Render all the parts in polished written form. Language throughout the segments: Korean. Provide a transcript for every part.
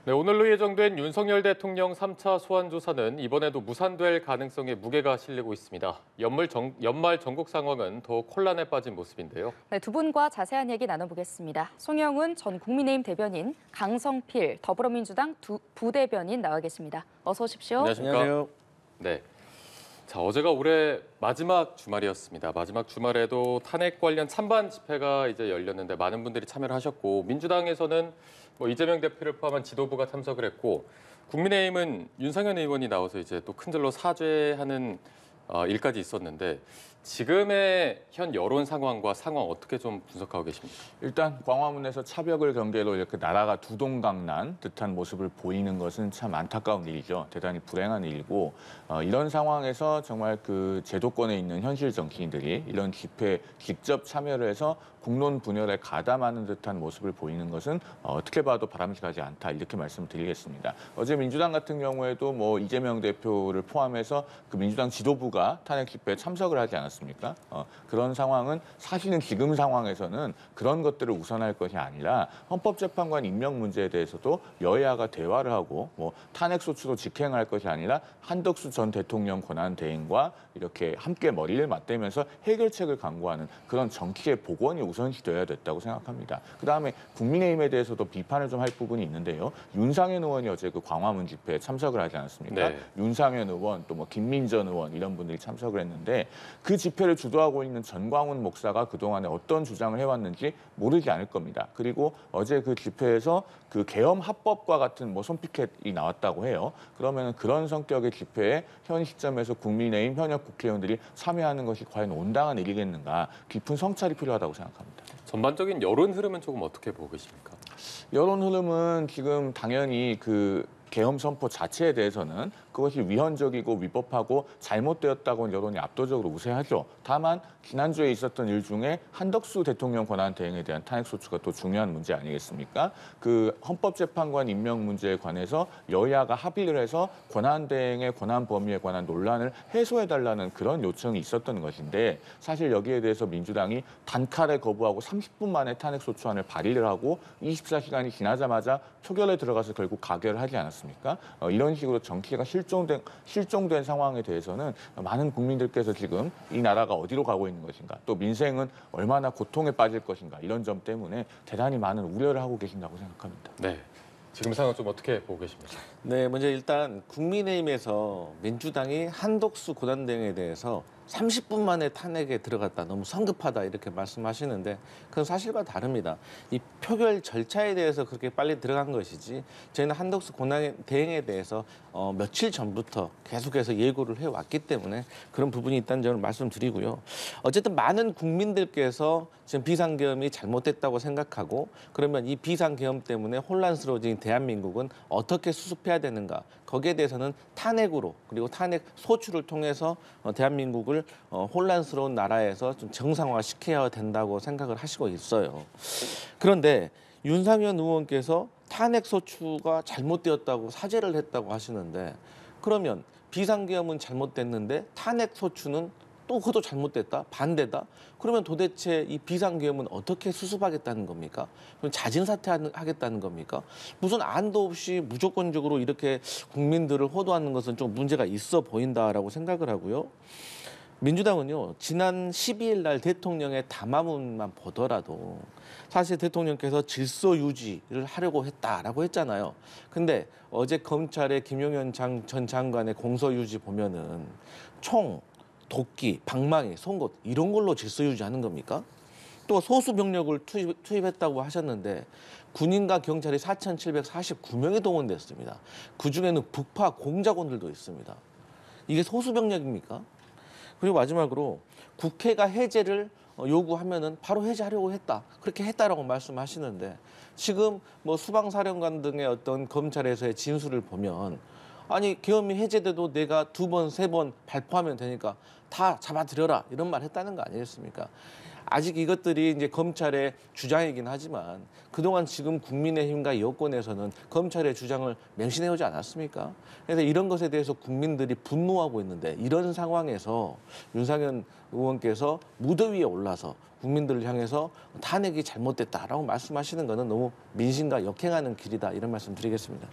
네, 오늘로 예정된 윤석열 대통령 3차 소환조사는 이번에도 무산될 가능성에 무게가 실리고 있습니다. 연말 전국 상황은 더 혼란에 빠진 모습인데요. 네, 두 분과 자세한 얘기 나눠보겠습니다. 송영훈 전 국민의힘 대변인, 강성필 더불어민주당 부대변인 나와 계십니다. 어서 오십시오. 안녕하십니까? 네. 자, 어제가 올해 마지막 주말이었습니다. 마지막 주말에도 탄핵 관련 찬반 집회가 이제 열렸는데 많은 분들이 참여를 하셨고, 민주당에서는 이재명 대표를 포함한 지도부가 참석을 했고, 국민의힘은 윤상현 의원이 나와서 이제 또 큰절로 사죄하는 일까지 있었는데, 지금의 현 여론 상황과 상황 어떻게 좀 분석하고 계십니까? 일단 광화문에서 차벽을 경계로 이렇게 나라가 두동강난 듯한 모습을 보이는 것은 참 안타까운 일이죠. 대단히 불행한 일이고 이런 상황에서 정말 그 제도권에 있는 현실 정치인들이 이런 집회에 직접 참여를 해서 국론 분열에 가담하는 듯한 모습을 보이는 것은 어떻게 봐도 바람직하지 않다 이렇게 말씀드리겠습니다. 어제 민주당 같은 경우에도 이재명 대표를 포함해서 그 민주당 지도부가 탄핵 집회에 참석을 하지 않았습니까? 그런 상황은 사실은 지금 상황에서는 그런 것들을 우선할 것이 아니라 헌법재판관 임명 문제에 대해서도 여야가 대화를 하고 탄핵 소추로 직행할 것이 아니라 한덕수 전 대통령 권한 대행과 이렇게 함께 머리를 맞대면서 해결책을 강구하는 그런 정치의 복원이 우선시되어야 됐다고 생각합니다. 그다음에 국민의힘에 대해서도 비판을 좀 할 부분이 있는데요. 윤상현 의원이 어제 그 광화문 집회에 참석을 하지 않았습니까? 네. 윤상현 의원 또 김민전 의원 이런 분들이 참석을 했는데 그 집회를 주도하고 있는 전광훈 목사가 그동안에 어떤 주장을 해왔는지 모르지 않을 겁니다. 그리고 어제 그 집회에서 그 계엄 합법과 같은 손피켓이 나왔다고 해요. 그러면 그런 성격의 집회에 현 시점에서 국민의힘 현역 국회의원들이 참여하는 것이 과연 온당한 일이겠는가 깊은 성찰이 필요하다고 생각합니다. 전반적인 여론 흐름은 조금 어떻게 보고 계십니까? 여론 흐름은 지금 당연히 그 계엄 선포 자체에 대해서는 그것이 위헌적이고 위법하고 잘못되었다고 여론이 압도적으로 우세하죠. 다만 지난주에 있었던 일 중에 한덕수 대통령 권한 대행에 대한 탄핵 소추가 또 중요한 문제 아니겠습니까? 그 헌법재판관 임명 문제에 관해서 여야가 합의를 해서 권한 대행의 권한 범위에 관한 논란을 해소해달라는 그런 요청이 있었던 것인데 사실 여기에 대해서 민주당이 단칼에 거부하고 30분 만에 탄핵 소추안을 발의를 하고 24시간이 지나자마자 표결에 들어가서 결국 가결을 하지 않았습니까? 이런 식으로 정치가 실종된 상황에 대해서는 많은 국민들께서 지금 이 나라가 어디로 가고 있는 것인가, 또 민생은 얼마나 고통에 빠질 것인가 이런 점 때문에 대단히 많은 우려를 하고 계신다고 생각합니다. 네. 지금 상황 좀 어떻게 보고 계십니까? 네, 먼저 일단 국민의힘에서 민주당이 한덕수 고단대행에 대해서 30분 만에 탄핵에 들어갔다. 너무 성급하다 이렇게 말씀하시는데 그건 사실과 다릅니다. 이 표결 절차에 대해서 그렇게 빨리 들어간 것이지 저희는 한덕수 고단대행에 대해서 며칠 전부터 계속해서 예고를 해왔기 때문에 그런 부분이 있다는 점을 말씀드리고요. 어쨌든 많은 국민들께서 지금 비상계엄이 잘못됐다고 생각하고 그러면 이 비상계엄 때문에 혼란스러워진 대한민국은 어떻게 수습해야 되는가. 거기에 대해서는 탄핵으로 그리고 탄핵 소추를 통해서 대한민국을 혼란스러운 나라에서 좀 정상화시켜야 된다고 생각을 하시고 있어요. 그런데 윤상현 의원께서 탄핵 소추가 잘못되었다고 사죄를 했다고 하시는데 그러면 비상계엄은 잘못됐는데 탄핵 소추는 또 그것도 잘못됐다? 반대다? 그러면 도대체 이 비상계엄은 어떻게 수습하겠다는 겁니까? 그럼 자진사퇴하겠다는 겁니까? 무슨 안도 없이 무조건적으로 이렇게 국민들을 호도하는 것은 좀 문제가 있어 보인다라고 생각을 하고요. 민주당은요, 지난 12일 날 대통령의 담화문만 보더라도 사실 대통령께서 질서 유지를 하려고 했다라고 했잖아요. 근데 어제 검찰의 김용현 전 장관의 공소 유지 보면은 총, 도끼, 방망이, 송곳 이런 걸로 질서 유지하는 겁니까? 또 소수 병력을 투입했다고 하셨는데 군인과 경찰이 4,749명이 동원됐습니다. 그중에는 북파 공작원들도 있습니다. 이게 소수 병력입니까? 그리고 마지막으로 국회가 해제를 요구하면은 바로 해제하려고 했다. 그렇게 했다라고 말씀하시는데 지금 수방사령관 등의 어떤 검찰에서의 진술을 보면 아니 계엄이 해제돼도 내가 2번, 3번 발포하면 되니까 다 잡아들여라 이런 말 했다는 거 아니겠습니까? 아직 이것들이 이제 검찰의 주장이긴 하지만 그동안 지금 국민의힘과 여권에서는 검찰의 주장을 맹신해오지 않았습니까? 그래서 이런 것에 대해서 국민들이 분노하고 있는데 이런 상황에서 윤상현 의원께서 무더 위에 올라서 국민들을 향해서 탄핵이 잘못됐다라고 말씀하시는 것은 너무 민심과 역행하는 길이다 이런 말씀 드리겠습니다.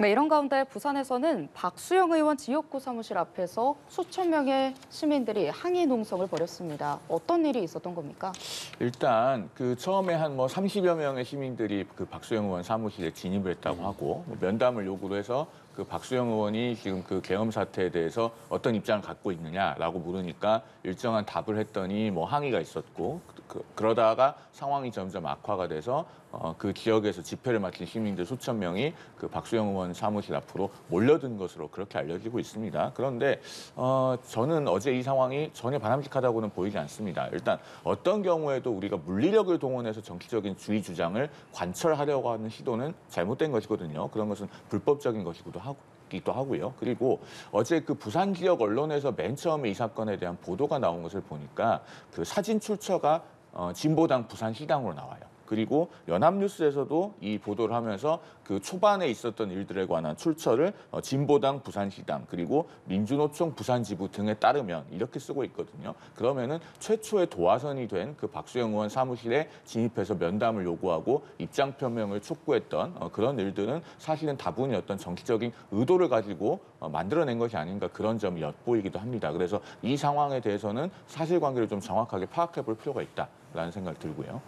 네, 이런 가운데 부산에서는 박수영 의원 지역구 사무실 앞에서 수천 명의 시민들이 항의 농성을 벌였습니다. 어떤 일이 있었던 겁니까? 일단 그 처음에 한 뭐 30여 명의 시민들이 그 박수영 의원 사무실에 진입을 했다고 하고 뭐 면담을 요구로 해서 그 박수영 의원이 지금 그 계엄 사태에 대해서 어떤 입장을 갖고 있느냐라고 물으니까 일정한 답을 했더니 뭐 항의가 있었고 그러다가 상황이 점점 악화가 돼서 그 지역에서 집회를 마친 시민들 수천 명이 그 박수영 의원 사무실 앞으로 몰려든 것으로 그렇게 알려지고 있습니다. 그런데 저는 어제 이 상황이 전혀 바람직하다고는 보이지 않습니다. 일단 어떤 경우에도 우리가 물리력을 동원해서 정치적인 주의 주장을 관철하려고 하는 시도는 잘못된 것이거든요. 그런 것은 불법적인 것이기도 하고요. 그리고 어제 그 부산 지역 언론에서 맨 처음에 이 사건에 대한 보도가 나온 것을 보니까 그 사진 출처가 진보당 부산시당으로 나와요. 그리고 연합뉴스에서도 이 보도를 하면서 그 초반에 있었던 일들에 관한 출처를 진보당 부산시당 그리고 민주노총 부산지부 등에 따르면 이렇게 쓰고 있거든요. 그러면은 최초의 도화선이 된 그 박수영 의원 사무실에 진입해서 면담을 요구하고 입장 표명을 촉구했던 그런 일들은 사실은 다분히 어떤 정치적인 의도를 가지고 만들어낸 것이 아닌가 그런 점이 엿보이기도 합니다. 그래서 이 상황에 대해서는 사실관계를 좀 정확하게 파악해 볼 필요가 있다라는 생각이 들고요.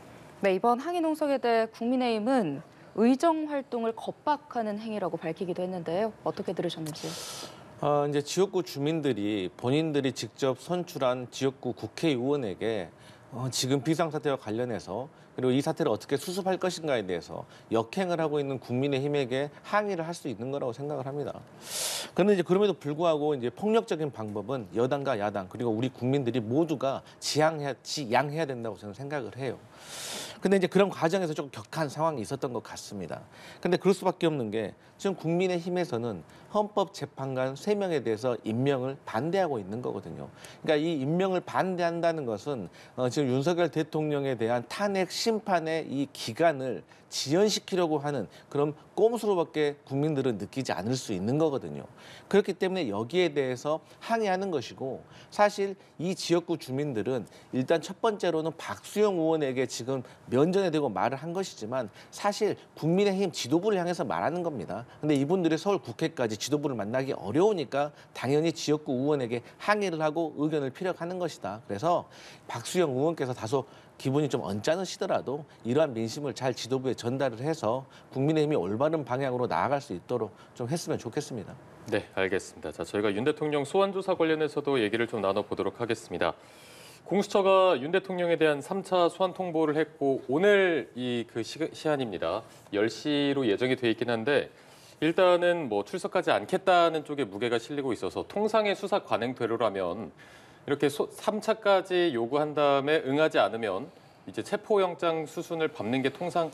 네, 이번 항의 농성에 대해 국민의힘은 의정 활동을 겁박하는 행위라고 밝히기도 했는데요. 어떻게 들으셨는지요? 이제 지역구 주민들이 본인들이 직접 선출한 지역구 국회의원에게 지금 비상사태와 관련해서 그리고 이 사태를 어떻게 수습할 것인가에 대해서 역행을 하고 있는 국민의힘에게 항의를 할 수 있는 거라고 생각을 합니다. 그런데 이제 그럼에도 불구하고 이제 폭력적인 방법은 여당과 야당 그리고 우리 국민들이 모두가 지양해야 된다고 저는 생각을 해요. 근데 이제 그런 과정에서 조금 격한 상황이 있었던 것 같습니다. 근데 그럴 수밖에 없는 게 지금 국민의힘에서는 헌법재판관 3명에 대해서 임명을 반대하고 있는 거거든요. 그러니까 이 임명을 반대한다는 것은 지금 윤석열 대통령에 대한 탄핵 심판의 이 기간을 지연시키려고 하는 그런 꼼수로밖에 국민들은 느끼지 않을 수 있는 거거든요. 그렇기 때문에 여기에 대해서 항의하는 것이고 사실 이 지역구 주민들은 일단 첫 번째로는 박수영 의원에게 지금 면전에 대고 말을 한 것이지만 사실 국민의힘 지도부를 향해서 말하는 겁니다. 근데 이분들이 서울 국회까지 지도부를 만나기 어려우니까 당연히 지역구 의원에게 항의를 하고 의견을 피력하는 것이다. 그래서 박수영 의원께서 다소 기분이 좀 언짢으시더라도 이러한 민심을 잘 지도부에 전달을 해서 국민의힘이 올바른 방향으로 나아갈 수 있도록 좀 했으면 좋겠습니다. 네, 알겠습니다. 자, 저희가 윤 대통령 소환 조사 관련해서도 얘기를 좀 나눠보도록 하겠습니다. 공수처가 윤 대통령에 대한 3차 소환 통보를 했고 오늘 그 시한입니다. 10시로 예정이 돼 있긴 한데 일단은 뭐 출석하지 않겠다는 쪽에 무게가 실리고 있어서 통상의 수사 관행대로라면 이렇게 3차까지 요구한 다음에 응하지 않으면 이제 체포영장 수순을 밟는 게 통상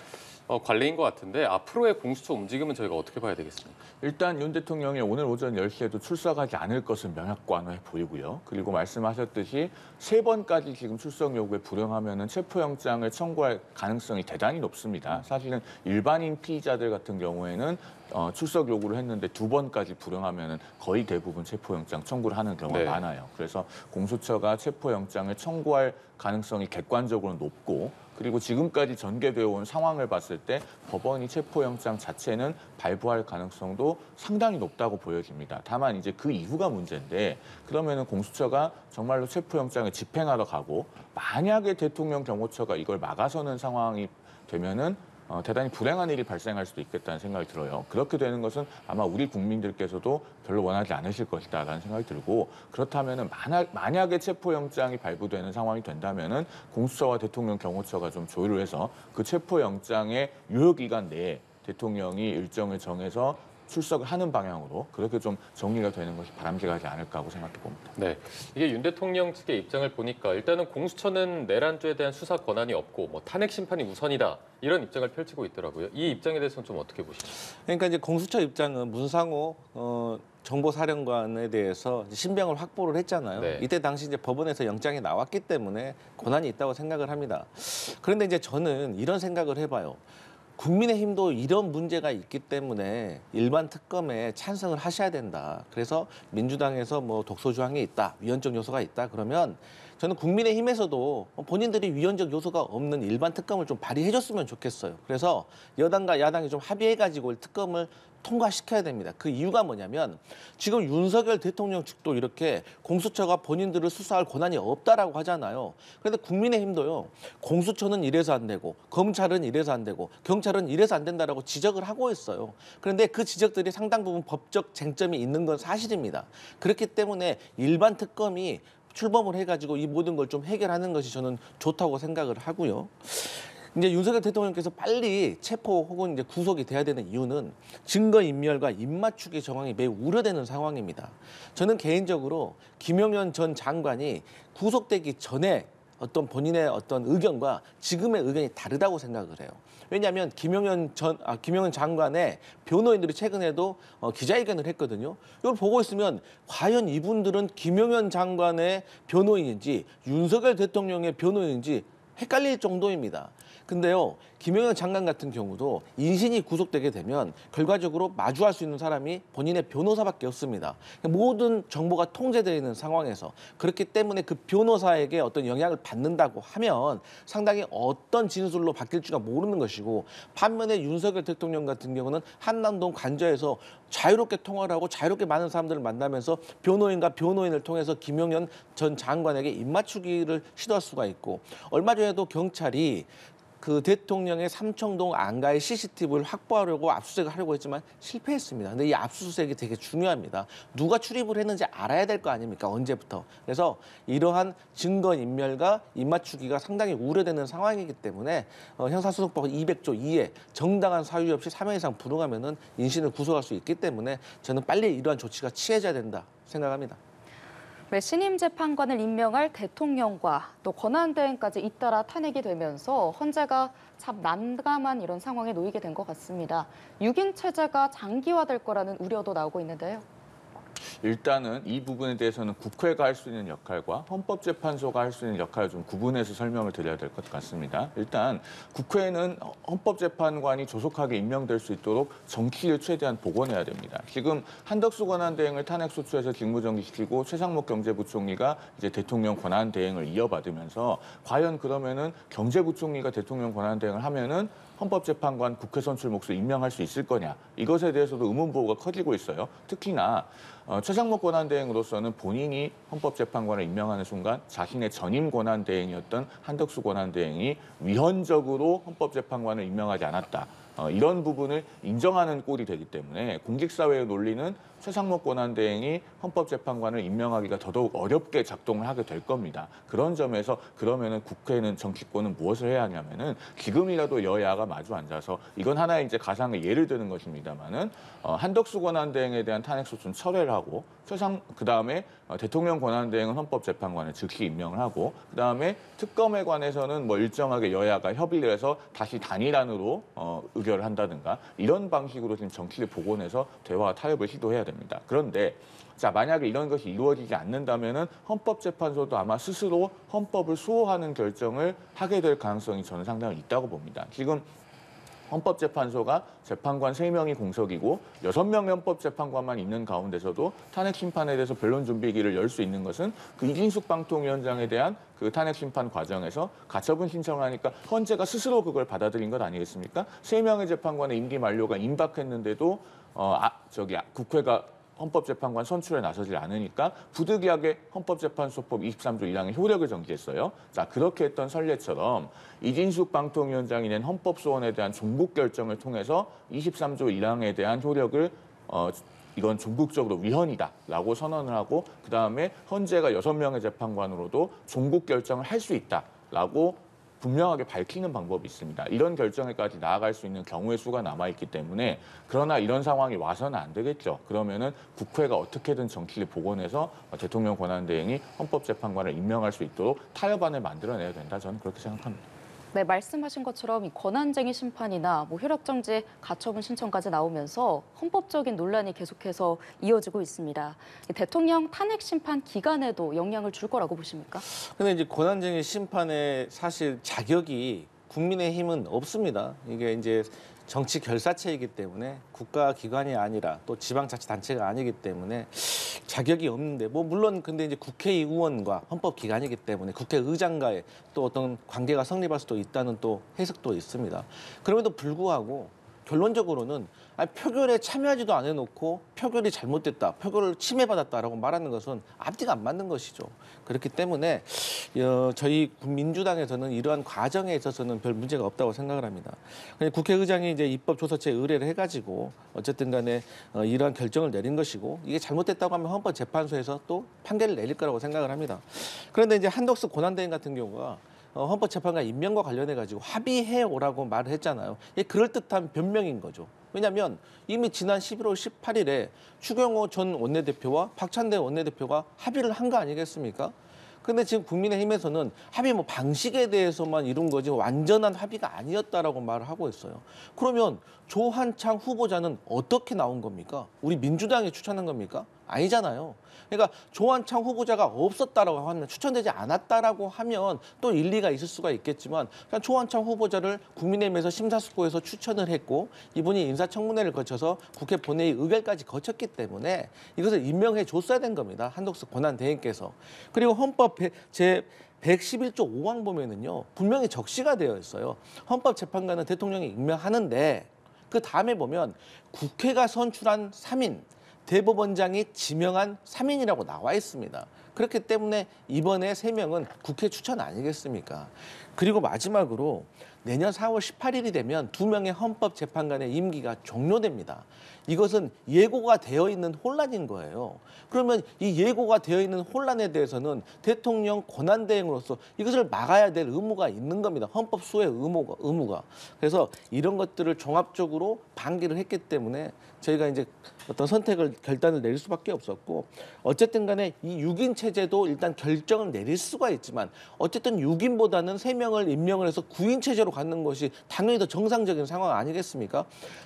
관례인 것 같은데 앞으로의 공수처 움직임은 저희가 어떻게 봐야 되겠습니까? 일단 윤 대통령이 오늘 오전 10시에도 출석하지 않을 것은 명확관해 보이고요. 그리고 말씀하셨듯이 3번까지 지금 출석 요구에 불응하면은 체포영장을 청구할 가능성이 대단히 높습니다. 사실은 일반인 피의자들 같은 경우에는 출석 요구를 했는데 2번까지 불응하면은 거의 대부분 체포영장 청구를 하는 경우가 많아요. 그래서 공수처가 체포영장을 청구할 가능성이 객관적으로 높고 그리고 지금까지 전개되어 온 상황을 봤을 때 법원이 체포영장 자체는 발부할 가능성도 상당히 높다고 보여집니다. 다만 이제 그 이후가 문제인데 그러면은 공수처가 정말로 체포영장을 집행하러 가고 만약에 대통령 경호처가 이걸 막아서는 상황이 되면은 대단히 불행한 일이 발생할 수도 있겠다는 생각이 들어요. 그렇게 되는 것은 아마 우리 국민들께서도 별로 원하지 않으실 것이다라는 생각이 들고 그렇다면은 만약에 체포영장이 발부되는 상황이 된다면은 공수처와 대통령 경호처가 좀 조율을 해서 그 체포영장의 유효기간 내에 대통령이 일정을 정해서 출석을 하는 방향으로 그렇게 좀 정리가 되는 것이 바람직하지 않을까 하고 생각해 봅니다. 네, 이게 윤 대통령 측의 입장을 보니까 일단은 공수처는 내란죄에 대한 수사 권한이 없고 뭐 탄핵 심판이 우선이다 이런 입장을 펼치고 있더라고요. 이 입장에 대해서는 좀 어떻게 보시죠? 그러니까 이제 공수처 입장은 문상호 정보사령관에 대해서 이제 신병을 확보를 했잖아요. 네. 이때 당시 이제 법원에서 영장이 나왔기 때문에 권한이 있다고 생각을 합니다. 그런데 이제 저는 이런 생각을 해봐요. 국민의힘도 이런 문제가 있기 때문에 일반 특검에 찬성을 하셔야 된다. 그래서 민주당에서 뭐 독소 조항이 있다, 위헌적 요소가 있다 그러면 저는 국민의힘에서도 본인들이 위헌적 요소가 없는 일반 특검을 좀 발의해줬으면 좋겠어요. 그래서 여당과 야당이 좀 합의해가지고 특검을 통과시켜야 됩니다. 그 이유가 뭐냐면 지금 윤석열 대통령 측도 이렇게 공수처가 본인들을 수사할 권한이 없다라고 하잖아요. 그런데 국민의힘도요. 공수처는 이래서 안 되고 검찰은 이래서 안 되고 경찰은 이래서 안 된다라고 지적을 하고 있어요. 그런데 그 지적들이 상당 부분 법적 쟁점이 있는 건 사실입니다. 그렇기 때문에 일반 특검이 출범을 해가지고 이 모든 걸 좀 해결하는 것이 저는 좋다고 생각을 하고요. 이제 윤석열 대통령께서 빨리 체포 혹은 이제 구속이 돼야 되는 이유는 증거인멸과 입맞추기 정황이 매우 우려되는 상황입니다. 저는 개인적으로 김용현 전 장관이 구속되기 전에 어떤 본인의 어떤 의견과 지금의 의견이 다르다고 생각을 해요. 왜냐하면 김용현 장관의 변호인들이 최근에도 기자회견을 했거든요. 이걸 보고 있으면 과연 이분들은 김용현 장관의 변호인인지 윤석열 대통령의 변호인인지 헷갈릴 정도입니다. 근데요, 김용현 장관 같은 경우도 인신이 구속되게 되면 결과적으로 마주할 수 있는 사람이 본인의 변호사밖에 없습니다. 모든 정보가 통제되어 있는 상황에서 그렇기 때문에 그 변호사에게 어떤 영향을 받는다고 하면 상당히 어떤 진술로 바뀔지가 모르는 것이고 반면에 윤석열 대통령 같은 경우는 한남동 관저에서 자유롭게 통화를 하고 자유롭게 많은 사람들을 만나면서 변호인과 변호인을 통해서 김용현 전 장관에게 입맞추기를 시도할 수가 있고 얼마 전에도 경찰이 그 대통령의 삼청동 안가의 CCTV를 확보하려고 압수수색을 하려고 했지만 실패했습니다. 근데 이 압수수색이 되게 중요합니다. 누가 출입을 했는지 알아야 될 거 아닙니까? 언제부터. 그래서 이러한 증거인멸과 입맞추기가 상당히 우려되는 상황이기 때문에 형사소송법 200조 2에 정당한 사유 없이 3회 이상 불응하면은 인신을 구속할 수 있기 때문에 저는 빨리 이러한 조치가 취해져야 된다 생각합니다. 신임 재판관을 임명할 대통령과 또 권한대행까지 잇따라 탄핵이 되면서 헌재가 참 난감한 이런 상황에 놓이게 된 것 같습니다. 6인 체제가 장기화될 거라는 우려도 나오고 있는데요. 일단은 이 부분에 대해서는 국회가 할 수 있는 역할과 헌법재판소가 할 수 있는 역할을 좀 구분해서 설명을 드려야 될 것 같습니다. 일단 국회는 헌법재판관이 조속하게 임명될 수 있도록 정치를 최대한 복원해야 됩니다. 지금 한덕수 권한대행을 탄핵소추에서 직무정지시키고 최상목 경제부총리가 이제 대통령 권한대행을 이어받으면서 과연 그러면은 경제부총리가 대통령 권한대행을 하면은 헌법재판관 국회 선출 몫을 임명할 수 있을 거냐 이것에 대해서도 의문부호가 커지고 있어요. 특히나 최상목 권한대행으로서는 본인이 헌법재판관을 임명하는 순간 자신의 전임 권한대행이었던 한덕수 권한대행이 위헌적으로 헌법재판관을 임명하지 않았다. 이런 부분을 인정하는 꼴이 되기 때문에 공직사회의 논리는 최상목 권한대행이 헌법재판관을 임명하기가 더더욱 어렵게 작동을 하게 될 겁니다. 그런 점에서 그러면은 국회는 정치권은 무엇을 해야 하냐면은 지금이라도 여야가 마주 앉아서 이건 하나의 이제 가상의 예를 드는 것입니다만은 한덕수 권한대행에 대한 탄핵소추는 철회를 하고 그다음에 대통령 권한대행은 헌법재판관을 즉시 임명을 하고 그다음에 특검에 관해서는 뭐 일정하게 여야가 협의를 해서 다시 단일안으로 의결을 한다든가 이런 방식으로 지금 정치를 복원해서 대화 타협을 시도해야 됩니다. 그런데 자 만약에 이런 것이 이루어지지 않는다면은 헌법재판소도 아마 스스로 헌법을 수호하는 결정을 하게 될 가능성이 저는 상당히 있다고 봅니다. 지금 헌법재판소가 재판관 3명이 공석이고 6명의 헌법재판관만 있는 가운데서도 탄핵 심판에 대해서 변론 준비기를 열 수 있는 것은 그 이진숙 방통위원장에 대한 그 탄핵 심판 과정에서 가처분 신청을 하니까 헌재가 스스로 그걸 받아들인 것 아니겠습니까? 3명의 재판관의 임기 만료가 임박했는데도 국회가 헌법재판관 선출에 나서지 않으니까 부득이하게 헌법재판소법 23조 1항의 효력을 정지했어요. 자, 그렇게 했던 선례처럼 이진숙 방통위원장이 낸 헌법소원에 대한 종국 결정을 통해서 23조 1항에 대한 효력을 이건 종국적으로 위헌이다라고 선언을 하고 그다음에 헌재가 6명의 재판관으로도 종국 결정을 할 수 있다라고 분명하게 밝히는 방법이 있습니다. 이런 결정에까지 나아갈 수 있는 경우의 수가 남아있기 때문에 그러나 이런 상황이 와서는 안 되겠죠. 그러면은 국회가 어떻게든 정치를 복원해서 대통령 권한대행이 헌법재판관을 임명할 수 있도록 타협안을 만들어내야 된다. 저는 그렇게 생각합니다. 네, 말씀하신 것처럼 이 권한쟁의 심판이나 뭐 효력정지 가처분 신청까지 나오면서 헌법적인 논란이 계속해서 이어지고 있습니다. 이 대통령 탄핵 심판 기간에도 영향을 줄 거라고 보십니까? 근데 이제 권한쟁의 심판의 사실 자격이 국민의힘은 없습니다. 이게 이제 정치 결사체이기 때문에 국가기관이 아니라 또 지방자치단체가 아니기 때문에 자격이 없는데 뭐 물론 근데 이제 국회의원과 헌법기관이기 때문에 국회의장과의 또 어떤 관계가 성립할 수도 있다는 또 해석도 있습니다. 그럼에도 불구하고 결론적으로는 표결에 참여하지도 안 해놓고 표결이 잘못됐다, 표결을 침해받았다라고 말하는 것은 앞뒤가 안 맞는 것이죠. 그렇기 때문에 저희 민주당에서는 이러한 과정에 있어서는 별 문제가 없다고 생각을 합니다. 국회의장이 이제 입법조사처에 의뢰를 해가지고 어쨌든 간에 이러한 결정을 내린 것이고 이게 잘못됐다고 하면 헌법재판소에서 또 판결을 내릴 거라고 생각을 합니다. 그런데 이제 한덕수 권한대행 같은 경우가 헌법재판관 임명과 관련해 가지고 합의해 오라고 말을 했잖아요. 이게 그럴듯한 변명인 거죠. 왜냐하면 이미 지난 11월 18일에 추경호 전 원내대표와 박찬대 원내대표가 합의를 한 거 아니겠습니까? 근데 지금 국민의힘에서는 합의 뭐 방식에 대해서만 이룬 거지 완전한 합의가 아니었다라고 말을 하고 있어요. 그러면 조한창 후보자는 어떻게 나온 겁니까? 우리 민주당이 추천한 겁니까? 아니잖아요. 그러니까 조한창 후보자가 없었다라고 하면 추천되지 않았다라고 하면 또 일리가 있을 수가 있겠지만 조한창 후보자를 국민의힘에서 심사숙고해서 추천을 했고 이분이 인사청문회를 거쳐서 국회 본회의 의결까지 거쳤기 때문에 이것을 임명해 줬어야 된 겁니다. 한덕수 권한대행께서. 그리고 헌법 제 111조 5항 보면은요 분명히 적시가 되어 있어요. 헌법재판관은 대통령이 임명하는데 그 다음에 보면 국회가 선출한 3인 대법원장이 지명한 3인이라고 나와 있습니다. 그렇기 때문에 이번에 3명은 국회 추천 아니겠습니까? 그리고 마지막으로 내년 4월 18일이 되면 2명의 헌법재판관의 임기가 종료됩니다. 이것은 예고가 되어 있는 혼란인 거예요. 그러면 이 예고가 되어 있는 혼란에 대해서는 대통령 권한대행으로서 이것을 막아야 될 의무가 있는 겁니다. 헌법 수호의 의무가. 그래서 이런 것들을 종합적으로 방기를 했기 때문에 저희가 이제 어떤 결단을 내릴 수밖에 없었고 어쨌든 간에 이 6인 체제도 일단 결정을 내릴 수가 있지만 어쨌든 6인보다는 3명을 임명을 해서 9인 체제로 갖는 것이 당연히 더 정상적인 상황 아니겠습니까?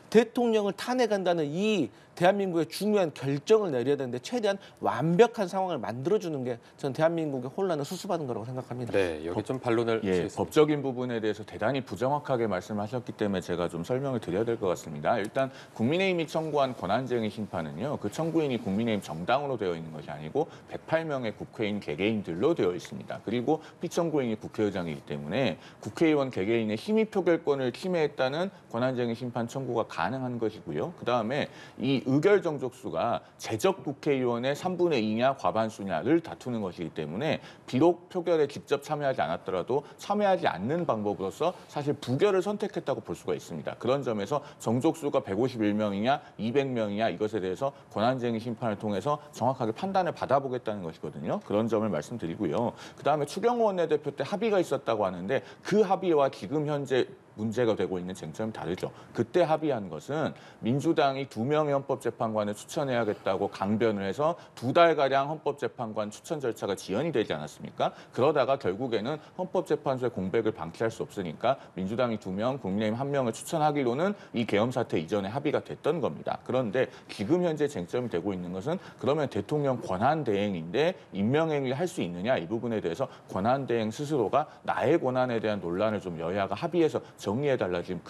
대통령을 탄핵한다는 이 대한민국의 중요한 결정을 내려야 되는데 최대한 완벽한 상황을 만들어주는 게 전 대한민국의 혼란을 수습하는 거라고 생각합니다. 네, 여기 좀 반론을 주시겠습니다. 법적인 부분에 대해서 대단히 부정확하게 말씀하셨기 때문에 제가 좀 설명을 드려야 될 것 같습니다. 일단 국민의힘이 청구한 권한쟁의 심판은요. 그 청구인이 국민의힘 정당으로 되어 있는 것이 아니고 108명의 국회의원 개개인들로 되어 있습니다. 그리고 피청구인이 국회의장이기 때문에 국회의원 개개인의 심의 표결권을 침해했다는 권한쟁의 심판 청구가 가능한 것이고요. 그다음에 이 의결 정족수가 재적 국회의원의 3분의 2냐 과반수냐를 다투는 것이기 때문에 비록 표결에 직접 참여하지 않았더라도 참여하지 않는 방법으로서 사실 부결을 선택했다고 볼 수가 있습니다. 그런 점에서 정족수가 151명이냐 200명이냐 이것에 대해서 권한쟁의 심판을 통해서 정확하게 판단을 받아보겠다는 것이거든요. 그런 점을 말씀드리고요. 그다음에 추경호 원내대표 때 합의가 있었다고 하는데 그 합의와 지금 현재 문제가 되고 있는 쟁점이 다르죠. 그때 합의한 것은 민주당이 2명의 헌법재판관을 추천해야겠다고 강변을 해서 2달가량 헌법재판관 추천 절차가 지연이 되지 않았습니까? 그러다가 결국에는 헌법재판소의 공백을 방치할 수 없으니까 민주당이 2명, 국민의힘 1명을 추천하기로는 이 계엄 사태 이전에 합의가 됐던 겁니다. 그런데 지금 현재 쟁점이 되고 있는 것은 그러면 대통령 권한대행인데 임명행위를 할 수 있느냐 이 부분에 대해서 권한대행 스스로가 나의 권한에 대한 논란을 좀 여야가 합의해서 정리해달라 지금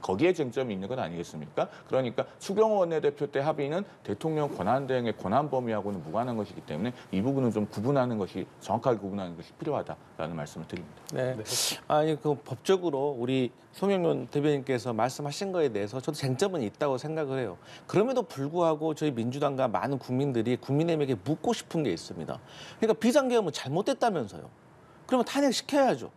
거기에 쟁점이 있는 것 아니겠습니까? 그러니까 추경호 원내대표 때 합의는 대통령 권한대행의 권한 범위하고는 무관한 것이기 때문에 이 부분은 좀 정확하게 구분하는 것이 필요하다라는 말씀을 드립니다. 네. 아니 그 법적으로 우리 송영문 대변인께서 말씀하신 거에 대해서 저도 쟁점은 있다고 생각을 해요. 그럼에도 불구하고 저희 민주당과 많은 국민들이 국민의힘에게 묻고 싶은 게 있습니다. 그러니까 비상계엄은 잘못됐다면서요. 그러면 탄핵시켜야죠.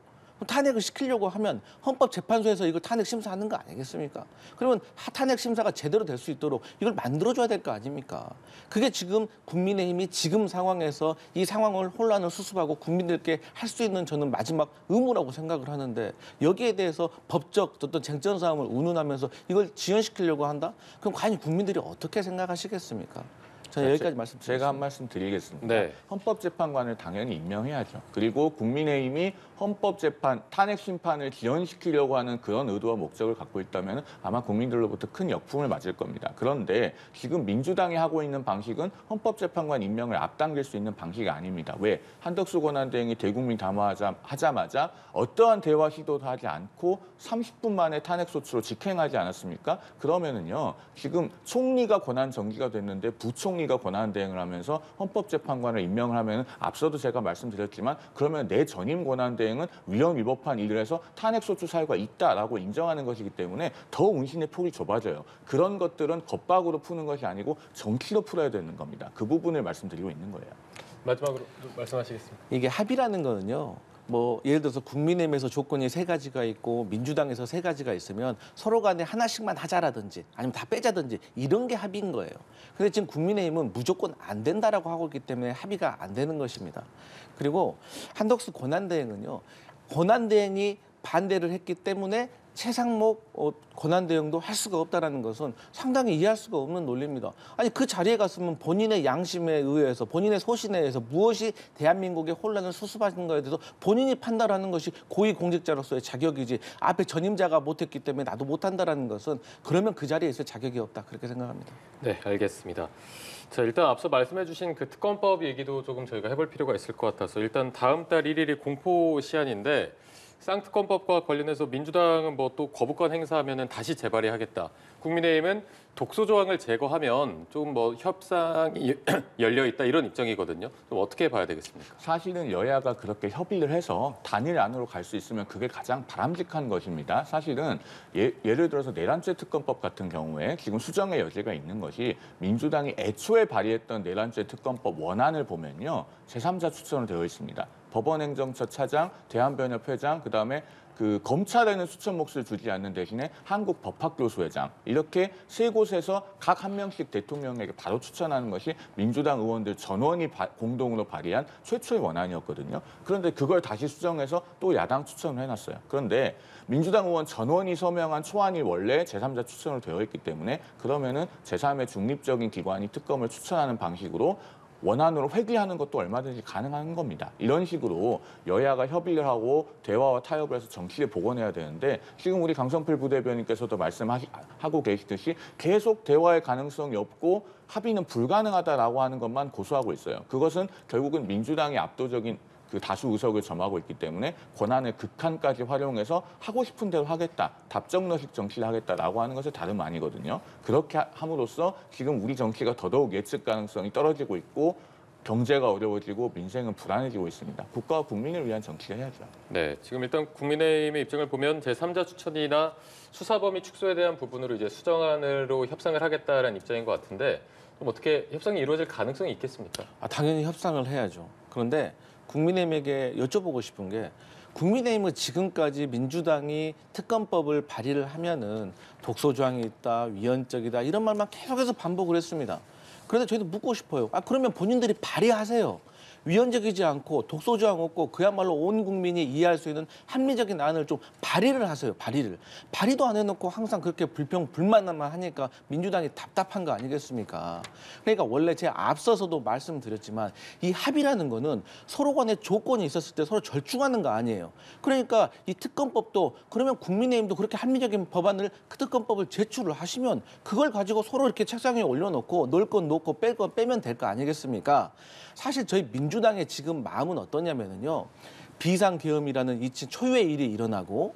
탄핵을 시키려고 하면 헌법재판소에서 이걸 탄핵 심사하는 거 아니겠습니까? 그러면 탄핵 심사가 제대로 될 수 있도록 이걸 만들어줘야 될 거 아닙니까? 그게 지금 국민의힘이 지금 상황에서 이 상황을 혼란을 수습하고 국민들께 할 수 있는 저는 마지막 의무라고 생각을 하는데 여기에 대해서 법적 어떤 쟁점 싸움을 운운하면서 이걸 지연시키려고 한다? 그럼 과연 국민들이 어떻게 생각하시겠습니까? 저는 여기까지 말씀드리겠습니다. 제가 한 말씀 드리겠습니다. 네. 헌법재판관을 당연히 임명해야죠. 그리고 국민의힘이 헌법재판, 탄핵 심판을 지연시키려고 하는 그런 의도와 목적을 갖고 있다면 아마 국민들로부터 큰 역풍을 맞을 겁니다. 그런데 지금 민주당이 하고 있는 방식은 헌법재판관 임명을 앞당길 수 있는 방식이 아닙니다. 왜? 한덕수 권한대행이 대국민 담화하자마자 어떠한 대화 시도도 하지 않고 30분 만에 탄핵소추로 직행하지 않았습니까? 그러면은요, 지금 총리가 권한 정지가 됐는데 부총리가 권한 대행을 하면서 헌법재판관을 임명을 하면 앞서도 제가 말씀드렸지만 그러면 내 전임 권한 대행은 위헌 위법한 일을 해서 탄핵소추 사유가 있다라고 인정하는 것이기 때문에 더 운신의 폭이 좁아져요. 그런 것들은 겁박으로 푸는 것이 아니고 정치로 풀어야 되는 겁니다. 그 부분을 말씀드리고 있는 거예요. 마지막으로 말씀하시겠습니다. 이게 합의라는 거는요. 뭐 예를 들어서 국민의힘에서 조건이 3가지가 있고 민주당에서 3가지가 있으면 서로 간에 하나씩만 하자라든지 아니면 다 빼자든지 이런 게 합의인 거예요. 근데 지금 국민의힘은 무조건 안 된다라고 하고 있기 때문에 합의가 안 되는 것입니다. 그리고 한덕수 권한대행은요. 권한대행이 반대를 했기 때문에 최상목 권한대행도 할 수가 없다는 것은 상당히 이해할 수가 없는 논리입니다. 아니 그 자리에 갔으면 본인의 양심에 의해서 본인의 소신에 의해서 무엇이 대한민국의 혼란을 수습하는 것에 대해서 본인이 판단하는 것이 고위공직자로서의 자격이지 앞에 전임자가 못했기 때문에 나도 못한다는 것은 그러면 그 자리에 있을 자격이 없다 그렇게 생각합니다. 네, 알겠습니다. 자, 일단 앞서 말씀해주신 그 특검법 얘기도 조금 저희가 해볼 필요가 있을 것 같아서 일단 다음 달 1일이 공포 시한인데 쌍특검법과 관련해서 민주당은 뭐 또 거부권 행사하면은 다시 재발의하겠다. 국민의힘은 독소 조항을 제거하면 좀 뭐 협상이 열려 있다 이런 입장이거든요. 좀 어떻게 봐야 되겠습니까? 사실은 여야가 그렇게 협의를 해서 단일 안으로 갈 수 있으면 그게 가장 바람직한 것입니다. 사실은 예를 들어서 내란죄 특검법 같은 경우에 지금 수정의 여지가 있는 것이 민주당이 애초에 발의했던 내란죄 특검법 원안을 보면요. 제3자 추천으로 되어 있습니다. 법원행정처 차장, 대한변협 회장, 그다음에 그 검찰에는 추천 몫을 주지 않는 대신에 한국법학교수회장 이렇게 3곳에서 각 한 명씩 대통령에게 바로 추천하는 것이 민주당 의원들 전원이 공동으로 발의한 최초의 원안이었거든요. 그런데 그걸 다시 수정해서 또 야당 추천을 해놨어요. 그런데 민주당 의원 전원이 서명한 초안이 원래 제3자 추천으로 되어 있기 때문에 그러면은 제3의 중립적인 기관이 특검을 추천하는 방식으로 원안으로 회귀하는 것도 얼마든지 가능한 겁니다. 이런 식으로 여야가 협의를 하고 대화와 타협을 해서 정치에 복원해야 되는데 지금 우리 강성필 부대변인께서도 말씀하고 계시듯이 계속 대화의 가능성이 없고 합의는 불가능하다라고 하는 것만 고수하고 있어요. 그것은 결국은 민주당이 압도적인 그 다수 의석을 점하고 있기 때문에 권한을 극한까지 활용해서 하고 싶은 대로 하겠다, 답정너식 정치를 하겠다라고 하는 것은 다름 아니거든요. 그렇게 함으로써 지금 우리 정치가 더더욱 예측 가능성이 떨어지고 있고 경제가 어려워지고 민생은 불안해지고 있습니다. 국가와 국민을 위한 정치를 해야죠. 네, 지금 일단 국민의힘의 입장을 보면 제3자 추천이나 수사 범위 축소에 대한 부분으로 이제 수정안으로 협상을 하겠다라는 입장인 것 같은데 좀 어떻게 협상이 이루어질 가능성이 있겠습니까? 당연히 협상을 해야죠. 그런데 국민의힘에게 여쭤보고 싶은 게 국민의힘은 지금까지 민주당이 특검법을 발의를 하면은 독소 조항이 있다, 위헌적이다 이런 말만 계속해서 반복을 했습니다. 그런데 저희도 묻고 싶어요. 그러면 본인들이 발의하세요. 위헌적이지 않고 독소 조항 없고 그야말로 온 국민이 이해할 수 있는 합리적인 안을 좀 발의를 하세요. 발의도 안 해놓고 항상 그렇게 불만만 하니까 민주당이 답답한 거 아니겠습니까? 그러니까 원래 제가 앞서서도 말씀드렸지만 이 합의라는 거는 서로 간에 조건이 있었을 때 서로 절충하는 거 아니에요. 그러니까 이 특검법도 그러면 국민의힘도 그렇게 합리적인 법안을 그 특검법을 제출을 하시면 그걸 가지고 서로 이렇게 책상 위에 올려놓고 놓을 건 놓고 뺄 건 빼면 될 거 아니겠습니까? 사실 저희 민주당의 지금 마음은 어떠냐면요. 비상계엄이라는 이 초유의 일이 일어나고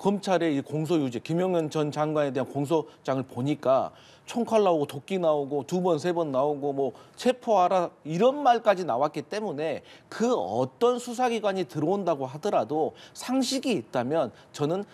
검찰의 이 공소유지, 김용현 전 장관에 대한 공소장을 보니까 총칼 나오고 도끼 나오고 2번, 3번 나오고 뭐 체포하라 이런 말까지 나왔기 때문에 그 어떤 수사기관이 들어온다고 하더라도 상식이 있다면 저는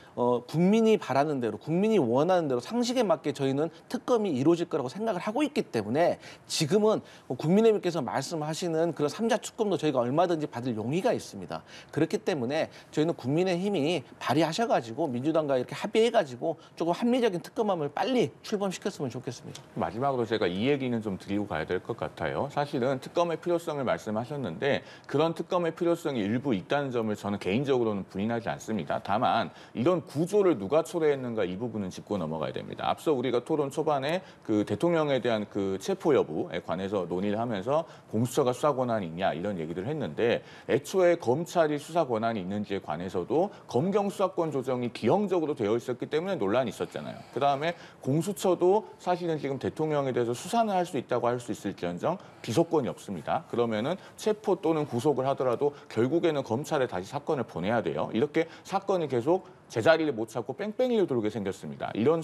국민이 바라는 대로 국민이 원하는 대로 상식에 맞게 저희는 특검이 이루어질 거라고 생각을 하고 있기 때문에 지금은 국민의힘께서 말씀하시는 그런 삼자 특검도 저희가 얼마든지 받을 용의가 있습니다. 그렇기 때문에 저희는 국민의힘이 발의하셔가지고 민주당과 이렇게 합의해가지고 조금 합리적인 특검함을 빨리 출범시켰으면 좋겠습니다. 마지막으로 제가 이 얘기는 좀 드리고 가야 될 것 같아요. 사실은 특검의 필요성을 말씀하셨는데 그런 특검의 필요성이 일부 있다는 점을 저는 개인적으로는 부인하지 않습니다. 다만 이런 구조를 누가 초래했는가 이 부분은 짚고 넘어가야 됩니다. 앞서 우리가 토론 초반에 그 대통령에 대한 그 체포 여부에 관해서 논의를 하면서 공수처가 수사 권한이 있냐 이런 얘기를 했는데 애초에 검찰이 수사 권한이 있는지에 관해서도 검경 수사권 조정이 기형적으로 되어 있었기 때문에 논란이 있었잖아요. 그다음에 공수처도 사실은 지금 대통령에 대해서 수사는 할 수 있다고 할 수 있을지언정 기소권이 없습니다. 그러면은 체포 또는 구속을 하더라도 결국에는 검찰에 다시 사건을 보내야 돼요. 이렇게 사건이 계속 제자리를 못 찾고 뺑뺑이를 돌게 생겼습니다. 이런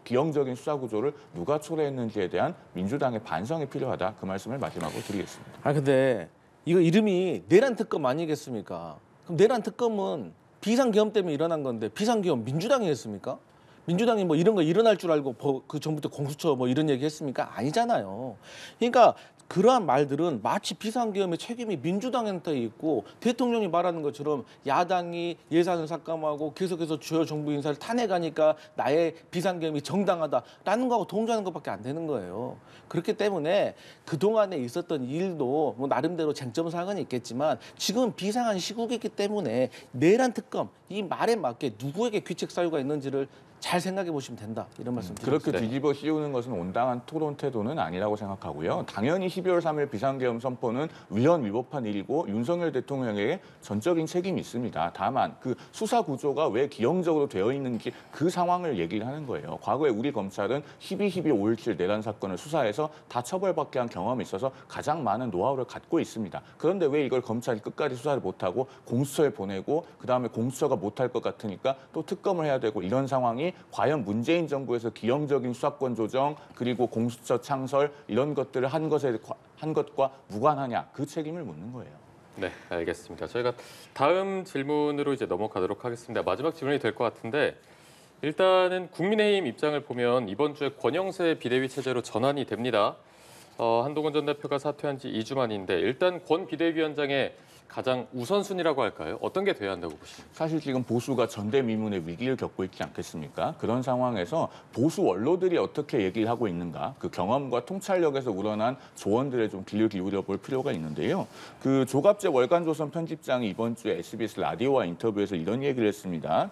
기형적인 수사 구조를 누가 초래했는지에 대한 민주당의 반성이 필요하다. 그 말씀을 마지막으로 드리겠습니다. 아 근데 이거 이름이 내란 특검 아니겠습니까? 그럼 내란 특검은 비상계엄 때문에 일어난 건데 비상계엄 민주당이 했습니까? 민주당이 뭐 이런 거 일어날 줄 알고 그 전부터 공수처 뭐 이런 얘기 했습니까? 아니잖아요. 그러니까 그러한 말들은 마치 비상계엄의 책임이 민주당한테 있고 대통령이 말하는 것처럼 야당이 예산을 삭감하고 계속해서 주요 정부 인사를 탄핵하니까 나의 비상계엄이 정당하다라는 거하고 동조하는 것밖에 안 되는 거예요. 그렇기 때문에 그동안에 있었던 일도 뭐 나름대로 쟁점 사항은 있겠지만 지금 비상한 시국이기 때문에 내란 특검 이 말에 맞게 누구에게 귀책 사유가 있는지를 잘 생각해 보시면 된다. 이런 말씀 드립니다. 그렇게 뒤집어 씌우는 것은 온당한 토론 태도는 아니라고 생각하고요. 당연히 12월 3일 비상계엄 선포는 위헌 위법한 일이고 윤석열 대통령에게 전적인 책임이 있습니다. 다만 그 수사 구조가 왜 기형적으로 되어 있는지 그 상황을 얘기를 하는 거예요. 과거에 우리 검찰은 12.12.5.17 내란 사건을 수사해서 다 처벌받게 한 경험이 있어서 가장 많은 노하우를 갖고 있습니다. 그런데 왜 이걸 검찰이 끝까지 수사를 못하고 공수처에 보내고 그다음에 공수처가 못할 것 같으니까 또 특검을 해야 되고 이런 상황이 과연 문재인 정부에서 기형적인 수사권 조정 그리고 공수처 창설 이런 것들을 한 것과 무관하냐 그 책임을 묻는 거예요. 네, 알겠습니다. 저희가 다음 질문으로 이제 넘어가도록 하겠습니다. 마지막 질문이 될 것 같은데 일단은 국민의힘 입장을 보면 이번 주에 권영세 비대위 체제로 전환이 됩니다. 한동훈 전 대표가 사퇴한 지 2주 만인데 일단 권 비대위원장의 가장 우선순위라고 할까요? 어떤 게 돼야 한다고 보십니까? 사실 지금 보수가 전대미문의 위기를 겪고 있지 않겠습니까? 그런 상황에서 보수 원로들이 어떻게 얘기를 하고 있는가? 그 경험과 통찰력에서 우러난 조언들에 좀 귀를 기울여 볼 필요가 있는데요. 그 조갑재 월간조선 편집장이 이번 주에 SBS 라디오와 인터뷰에서 이런 얘기를 했습니다.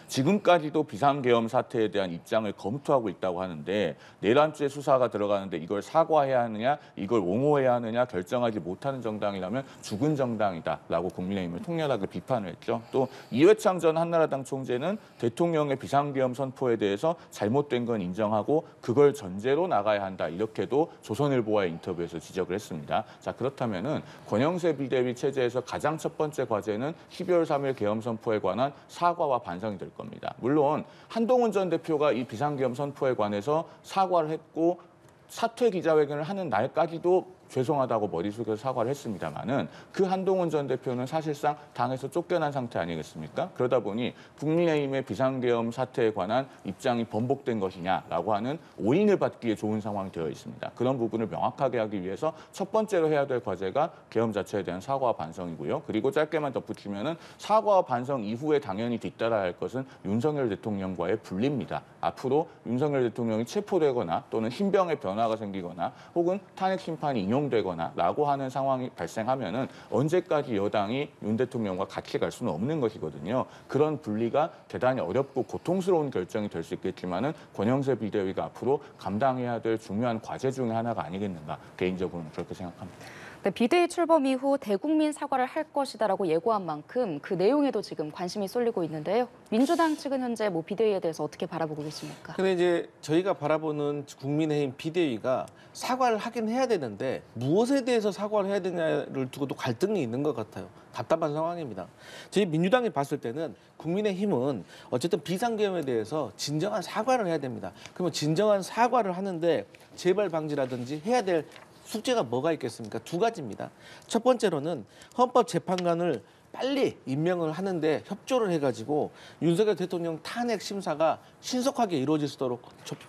지금까지도 비상계엄 사태에 대한 입장을 검토하고 있다고 하는데 내란죄 수사가 들어가는데 이걸 사과해야 하느냐, 이걸 옹호해야 하느냐 결정하지 못하는 정당이라면 죽은 정당이다. 라고 국민의힘을 통렬하게 비판을 했죠. 또 이회창 전 한나라당 총재는 대통령의 비상계엄 선포에 대해서 잘못된 건 인정하고 그걸 전제로 나가야 한다. 이렇게도 조선일보와의 인터뷰에서 지적을 했습니다. 자 그렇다면은 권영세 비대위 체제에서 가장 첫 번째 과제는 12월 3일 계엄 선포에 관한 사과와 반성이 될 겁니다. 물론 한동훈 전 대표가 이 비상계엄 선포에 관해서 사과를 했고 사퇴 기자회견을 하는 날까지도 죄송하다고 머리 숙여서 사과를 했습니다마는 그 한동훈 전 대표는 사실상 당에서 쫓겨난 상태 아니겠습니까? 그러다 보니 국민의힘의 비상계엄 사태에 관한 입장이 번복된 것이냐라고 하는 오인을 받기에 좋은 상황이 되어 있습니다. 그런 부분을 명확하게 하기 위해서 첫 번째로 해야 될 과제가 계엄 자체에 대한 사과와 반성이고요. 그리고 짧게만 덧붙이면은 사과와 반성 이후에 당연히 뒤따라야 할 것은 윤석열 대통령과의 분리입니다. 앞으로 윤석열 대통령이 체포되거나 또는 신병의 변화가 생기거나 혹은 탄핵 심판이 인용되거나라고 하는 상황이 발생하면은 언제까지 여당이 윤 대통령과 같이 갈 수는 없는 것이거든요. 그런 분리가 대단히 어렵고 고통스러운 결정이 될 수 있겠지만은 권영세 비대위가 앞으로 감당해야 될 중요한 과제 중에 하나가 아니겠는가 개인적으로는 그렇게 생각합니다. 네, 비대위 출범 이후 대국민 사과를 할 것이다라고 예고한 만큼 그 내용에도 지금 관심이 쏠리고 있는데요. 민주당 측은 현재 비대위에 대해서 어떻게 바라보고 계십니까? 근데 이제 저희가 바라보는 국민의힘 비대위가 사과를 하긴 해야 되는데 무엇에 대해서 사과를 해야 되냐를 두고도 갈등이 있는 것 같아요. 답답한 상황입니다. 저희 민주당이 봤을 때는 국민의힘은 어쨌든 비상계엄에 대해서 진정한 사과를 해야 됩니다. 그러면 진정한 사과를 하는데 재발 방지라든지 해야 될 숙제가 뭐가 있겠습니까? 두 가지입니다. 첫 번째로는 헌법재판관을 빨리 임명을 하는데 협조를 해가지고 윤석열 대통령 탄핵 심사가 신속하게 이루어질 수 있도록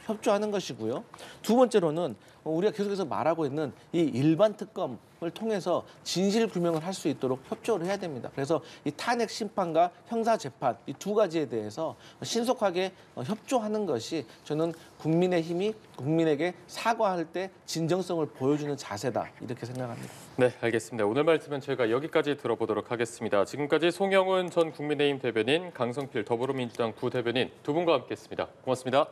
협조하는 것이고요. 두 번째로는 우리가 계속해서 말하고 있는 이 일반 특검을 통해서 진실 규명을 할 수 있도록 협조를 해야 됩니다. 그래서 이 탄핵 심판과 형사 재판 이 두 가지에 대해서 신속하게 협조하는 것이 저는 국민의힘이 국민에게 사과할 때 진정성을 보여주는 자세다 이렇게 생각합니다. 네, 알겠습니다. 오늘 말씀은 저희가 여기까지 들어보도록 하겠습니다. 지금까지 송영훈 전 국민의힘 대변인, 강성필 더불어민주당 부대변인 두 분과 함께했습니다. 고맙습니다.